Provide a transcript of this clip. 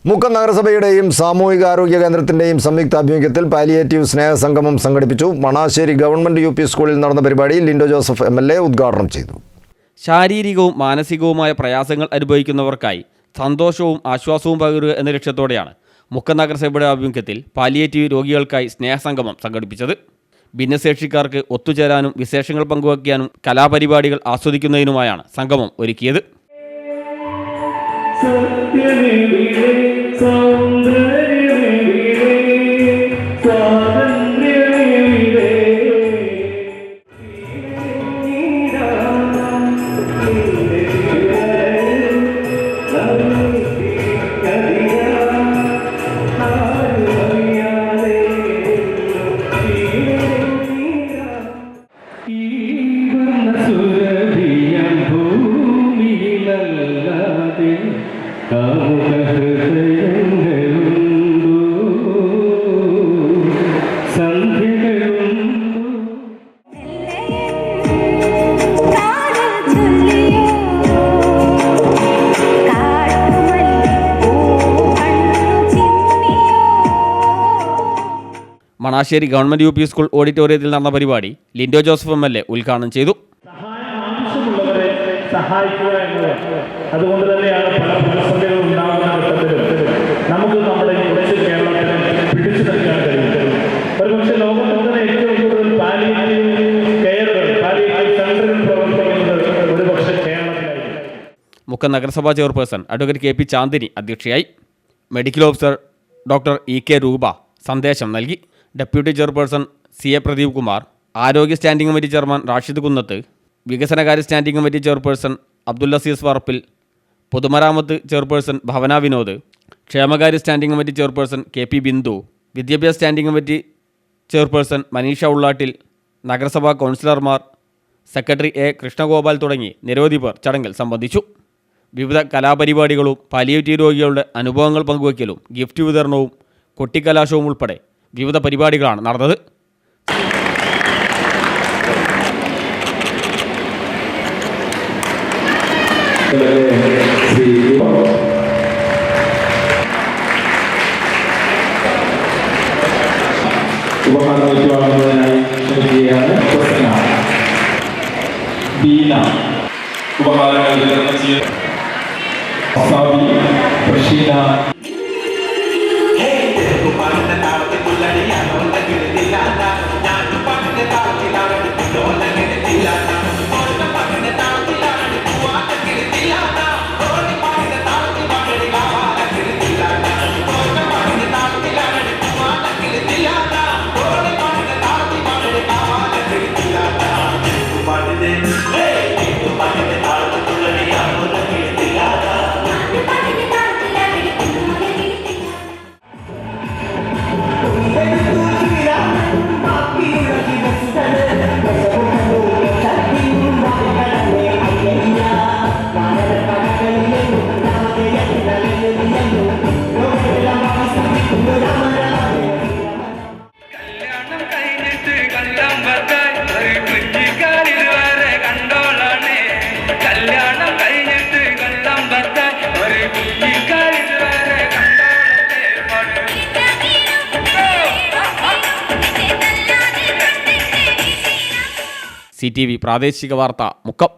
Mukkam നഗരസഭയുടെയും സാമൂഹികാരോഗ്യ കേന്ദ്രത്തിൻ്റെയും സംയുക്താഭിമുഖ്യത്തിൽ palliative സ്നേഹസംഗമം സംഘടിപ്പിച്ചു. Manassery government U P സ്കൂളിൽ നടന്ന പരിപാടി ലിൻഡോ ജോസഫ് MLA ഉദ്ഘാടനം ചെയ്തു. ശാരീരികവും മാനസികവുമായ പ്രയാസങ്ങൾ അനുഭവിക്കുന്നവർക്കായി സന്തോഷവും ആശ്വാസവും പകരുക എന്ന ലക്ഷ്യത്തോടെയാണ് മുക്കം നഗരസഭയുടെ ആഭിമുഖ്യത്തിൽ പാലിയേറ്റീവ് രോഗികൾക്കായി സ്നേഹസംഗമം സംഘടിപ്പിച്ചത്. ഭിന്നശേഷിക്കാർക്ക് ഒത്തുചേരാനും വിശേഷങ്ങൾ പങ്കുവയ്ക്കാനും കലാപരിപാടികൾ ആസ്വദിക്കുന്നതിനുമായാണ് സംഗമം ഒരുക്കിയത്. Manassery government U P school ഓഡിറ്റോറിയത്തിൽ നടന്ന പരിപാടി ലിൻഡോ ജോസഫ് MLA ഉദ്ഘാടനം ചെയ്തു. ആവശ്യമുള്ളവരെ സഹായിക്കുക എന്നത് അതുകൊണ്ട് തന്നെയാണ് പല പ്രതിസന്ധികൾ ഉണ്ടാകുന്ന ഘട്ടത്തിലും നമുക്ക് നമ്മുടെ കുറച്ച് കേരളത്തിനെ പിടിച്ചു നിൽക്കാൻ കഴിയും. ഒരുപക്ഷെ ലോകത്തിന് ഏറ്റവും കൂടുതൽ പാലിയേറ്റീവ് കെയറുകൾ പാലിയേറ്റീവ് സെന്ററുകൾ പ്രവർത്തിക്കുന്നത് ഒരുപക്ഷെ കേരളത്തിലായിരിക്കും. മുക്കം നഗരസഭാ ചെയർപേഴ്സൺ അഡ്വക്കേറ്റ് KP ചാന്ദിനി അധ്യക്ഷയായി. മെഡിക്കൽ ഓഫീസർ ഡോക്ടർ EK രൂപ സന്ദേശം നൽകി. Deputy chairperson CA Pradeep Kumar, ആരോഗ്യ standing committee chairman Rashid Kunnath, വികസനകാര്യ standing committee chairperson Abdul Azeez Varppil, പൊതുമരാമത്ത് ചെയർപേഴ്സൺ ഭവന വിനോദ്, ക്ഷേമകാര്യ standing committee chairperson KP Bindu, വിദ്യാഭ്യാസ standing committee chairperson Manisha Ullattil, നഗരസഭാ കൗൺസിലർമാർ, സെക്രട്ടറി A കൃഷ്ണഗോപാൽ തുടങ്ങി നിരവധി പേർ ചടങ്ങിൽ സംബന്ധിച്ചു. വിവിധ കലാപരിപാടികളും പാലിയേറ്റീവ് രോഗികളുടെ അനുഭവങ്ങൾ പങ്കുവയ്ക്കലും ഗിഫ്റ്റ് വിതരണവും കൊട്ടിക്കലാശവും ഉൾപ്പെടെ വിവിധ പരിപാടികളാണ് നടന്നത്. CTV പ്രാദേശിക വാർത്ത മുക്കം.